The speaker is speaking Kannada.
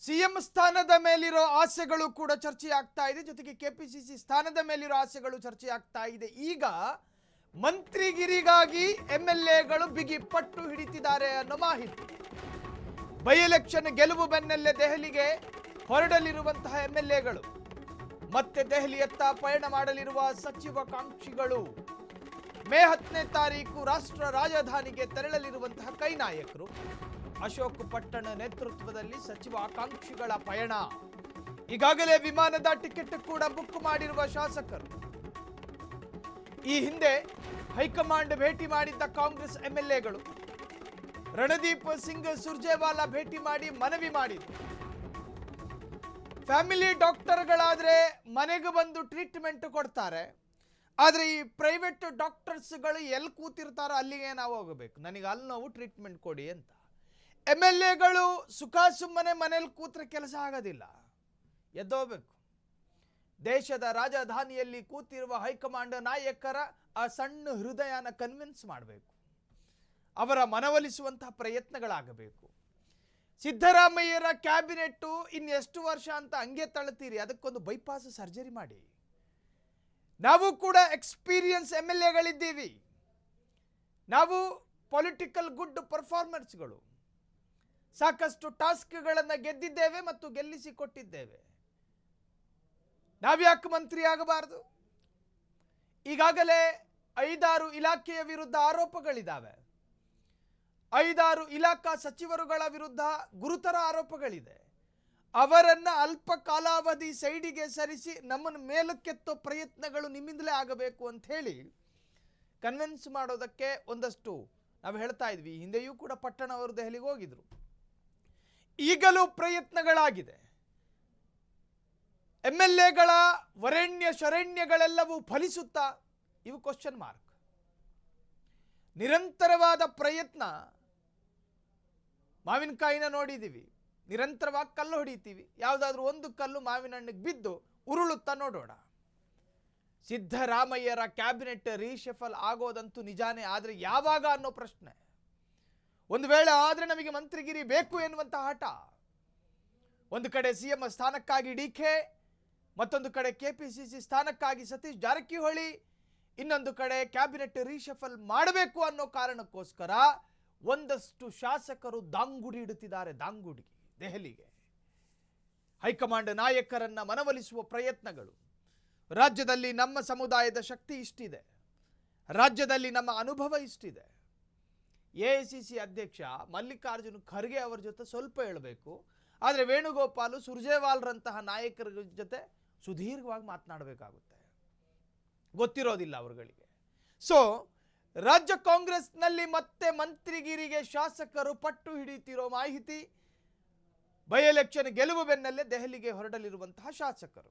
ಸಿಎಂ ಸ್ಥಾನದ ಮೇಲಿರೋ ಆಸೆಗಳು ಕೂಡ ಚರ್ಚೆ ಆಗ್ತಾ ಇದೆ. ಜೊತೆಗೆ ಕೆಪಿಸಿಸಿ ಸ್ಥಾನದ ಮೇಲಿರೋ ಆಸೆಗಳು ಚರ್ಚೆ ಆಗ್ತಾ ಇದೆ. ಈಗ ಮಂತ್ರಿಗಿರಿಗಾಗಿ ಎಂಎಲ್ಎಗಳು ಬಿಗಿ ಪಟ್ಟು ಹಿಡಿತಿದ್ದಾರೆ ಅನ್ನೋ ಮಾಹಿತಿ. ಬೈ ಎಲೆಕ್ಷನ್ ಗೆಲುವು ಬೆನ್ನಲ್ಲೇ ದೆಹಲಿಗೆ ಹೊರಡಲಿರುವಂತಹ ಎಂಎಲ್ಎಗಳು ಮತ್ತೆ ದೆಹಲಿಯತ್ತ ಪಯಣ ಮಾಡಲಿರುವ ಸಚಿವಾಕಾಂಕ್ಷಿಗಳು ಮೇ 10ನೇ ತಾರೀಕು ರಾಷ್ಟ್ರ ರಾಜಧಾನಿಗೆ ತೆರಳಲಿರುವಂತಹ ಕೈ ನಾಯಕರು ಅಶೋಕ್ ಪಟ್ಟಣ ನೇತೃತ್ವದಲ್ಲಿ ಸಚಿವ ಆಕಾಂಕ್ಷಿಗಳ ಪಯಣ. ಈಗಾಗಲೇ ವಿಮಾನದ ಟಿಕೆಟ್ ಕೂಡ ಬುಕ್ ಮಾಡಿರುವ ಶಾಸಕರು. ಈ ಹಿಂದೆ ಹೈಕಮಾಂಡ್ ಭೇಟಿ ಮಾಡಿದ್ದ ಕಾಂಗ್ರೆಸ್ ಎಂಎಲ್ಎಗಳು ರಣದೀಪ್ ಸಿಂಗ್ ಸುರ್ಜೇವಾಲಾ ಭೇಟಿ ಮಾಡಿ ಮನವಿ ಮಾಡಿದ್ರು. ಫ್ಯಾಮಿಲಿ ಡಾಕ್ಟರ್ಗಳಾದ್ರೆ ಮನೆಗೆ ಬಂದು ಟ್ರೀಟ್ಮೆಂಟ್ ಕೊಡ್ತಾರೆ, ಆದರೆ ಈ ಪ್ರೈವೇಟ್ ಡಾಕ್ಟರ್ಸ್ಗಳು ಎಲ್ಲಿ ಕೂತಿರ್ತಾರೋ ಅಲ್ಲಿಗೆ ನಾವು ಹೋಗಬೇಕು, ನನಗೆ ಅಲ್ಲಿ ನೋವು ಟ್ರೀಟ್ಮೆಂಟ್ ಕೊಡಿ ಅಂತ. ಎಂಎಲ್ಎಗಳು ಸುಖ ಸುಮ್ಮನೆ ಮನೇಲಿ ಕೂತ್ರೆ ಕೆಲಸ ಆಗೋದಿಲ್ಲ, ಎದ್ದೋಗ್ಬೇಕು. ದೇಶದ ರಾಜಧಾನಿಯಲ್ಲಿ ಕೂತಿರುವ ಹೈಕಮಾಂಡ್ ನಾಯಕರ ಆ ಸಣ್ಣ ಹೃದಯನ ಕನ್ವಿನ್ಸ್ ಮಾಡಬೇಕು, ಅವರ ಮನವೊಲಿಸುವಂತಹ ಪ್ರಯತ್ನಗಳಾಗಬೇಕು. ಸಿದ್ದರಾಮಯ್ಯರ ಕ್ಯಾಬಿನೆಟ್ಟು ಇನ್ನೆಷ್ಟು ವರ್ಷ ಅಂತ ಹಂಗೆ ತಳ್ತೀರಿ, ಅದಕ್ಕೊಂದು ಬೈಪಾಸ್ ಸರ್ಜರಿ ಮಾಡಿ. ನಾವು ಕೂಡ ಎಕ್ಸ್ಪೀರಿಯನ್ಸ್ ಎಂಎಲ್ಎಗಳಿದ್ದೀವಿ, ನಾವು ಪೊಲಿಟಿಕಲ್ ಗುಡ್ ಪರ್ಫಾರ್ಮೆನ್ಸ್ಗಳು, ಸಾಕಷ್ಟು ಟಾಸ್ಕ್ಗಳನ್ನು ಗೆದ್ದಿದ್ದೇವೆ ಮತ್ತು ಗೆಲ್ಲಿಸಿಕೊಟ್ಟಿದ್ದೇವೆ. ನಾವ್ಯಾಕೆ ಮಂತ್ರಿ ಆಗಬಾರದು? ಈಗಾಗಲೇ 5-6 ಇಲಾಖೆಯ ವಿರುದ್ಧ ಆರೋಪಗಳಿದ್ದಾವೆ. 5-6 ಇಲಾಖಾ ಸಚಿವರುಗಳ ವಿರುದ್ಧ ಗುರುತರ ಆರೋಪಗಳಿದೆ. ಅವರನ್ನ ಅಲ್ಪ ಕಾಲಾವಧಿ ಸೈಡಿಗೆ ಸರಿಸಿ ನಮ್ಮನ್ನು ಮೇಲಕ್ಕೆತ್ತೋ ಪ್ರಯತ್ನಗಳು ನಿಮ್ಮಿಂದಲೇ ಆಗಬೇಕು ಅಂತ ಹೇಳಿ ಕನ್ವಿನ್ಸ್ ಮಾಡೋದಕ್ಕೆ ಒಂದಷ್ಟು ನಾವು ಹೇಳ್ತಾ ಇದ್ವಿ. ಹಿಂದೆಯೂ ಕೂಡ ಪಟ್ಟಣ ಅವರು ದೆಹಲಿಗೆ ಹೋಗಿದ್ರು. ಈಗಲೂ ಪ್ರಯತ್ನಗಳಾಗಿದೆ. ಎಂಎಲ್ಎಗಳ ವರೆಣ್ಯ ಶರಣ್ಯಗಳೆಲ್ಲವೂ ಫಲಿಸುತ್ತಾ? ಇವು ಕ್ವಶನ್ ಮಾರ್ಕ್. ನಿರಂತರವಾದ ಪ್ರಯತ್ನ. ಮಾವಿನಕಾಯಿನ ನೋಡಿದ್ದೀವಿ, ನಿರಂತರವಾಗಿ ಕಲ್ಲು ಹೊಡಿತೀವಿ, ಯಾವುದಾದ್ರೂ ಒಂದು ಕಲ್ಲು ಮಾವಿನ ಹಣ್ಣಿಗೆ ಬಿದ್ದು ಉರುಳುತ್ತಾ ನೋಡೋಣ. ಸಿದ್ದರಾಮಯ್ಯರ ಕ್ಯಾಬಿನೆಟ್ ರೀಶಫಲ್ ಆಗೋದಂತೂ ನಿಜಾನೇ, ಆದರೆ ಯಾವಾಗ ಅನ್ನೋ ಪ್ರಶ್ನೆ. ಒಂದು ವೇಳೆ ಆದರೆ ನಮಗೆ ಮಂತ್ರಿಗಿರಿ ಬೇಕು ಎನ್ನುವಂಥ ಹಠ. ಒಂದು ಕಡೆ ಸಿಎಂ ಸ್ಥಾನಕ್ಕಾಗಿ ಡಿಕೆ, ಮತ್ತೊಂದು ಕಡೆ ಕೆಪಿಸಿಸಿ ಸ್ಥಾನಕ್ಕಾಗಿ ಸತೀಶ್ ಜಾರಕಿಹೊಳಿ, ಇನ್ನೊಂದು ಕಡೆ ಕ್ಯಾಬಿನೆಟ್ ರೀಶಫಲ್ ಮಾಡಬೇಕು ಅನ್ನೋ ಕಾರಣಕ್ಕೋಸ್ಕರ ಒಂದಷ್ಟು ಶಾಸಕರು ದಾಂಗುಡಿ ಇಡುತ್ತಿದ್ದಾರೆ. ದಾಂಗುಡಿ ದೆಹಲಿಗೆ ಹೈಕಮಾಂಡ್ ನಾಯಕರನ್ನ ಮನವೊಲಿಸುವ ಪ್ರಯತ್ನಗಳು. ರಾಜ್ಯದಲ್ಲಿ ನಮ್ಮ ಸಮುದಾಯದ ಶಕ್ತಿ ಇಷ್ಟಿದೆ, ರಾಜ್ಯದಲ್ಲಿ ನಮ್ಮ ಅನುಭವ ಇಷ್ಟಿದೆ. ಎಐಸಿಸಿ ಅಧ್ಯಕ್ಷ ಮಲ್ಲಿಕಾರ್ಜುನ್ ಖರ್ಗೆ ಅವರ ಜೊತೆ ಸ್ವಲ್ಪ ಹೇಳಬೇಕು, ಆದರೆ ವೇಣುಗೋಪಾಲ್ ಸುರ್ಜೇವಾಲ್ರಂತಹ ನಾಯಕರ ಜೊತೆ ಸುದೀರ್ಘವಾಗಿ ಮಾತನಾಡಬೇಕಾಗುತ್ತೆ, ಗೊತ್ತಿರೋದಿಲ್ಲ ಅವರುಗಳಿಗೆ. ಸೊ ರಾಜ್ಯ ಕಾಂಗ್ರೆಸ್ನಲ್ಲಿ ಮತ್ತೆ ಮಂತ್ರಿಗಿರಿಗೆ ಶಾಸಕರು ಪಟ್ಟು ಹಿಡಿತಿರೋ ಮಾಹಿತಿ. ಬೈ ಎಲೆಕ್ಷನ್ ಗೆಲುವು ಬೆನ್ನಲ್ಲೇ ದೆಹಲಿಗೆ ಹೊರಡಲಿರುವಂತಹ ಶಾಸಕರು.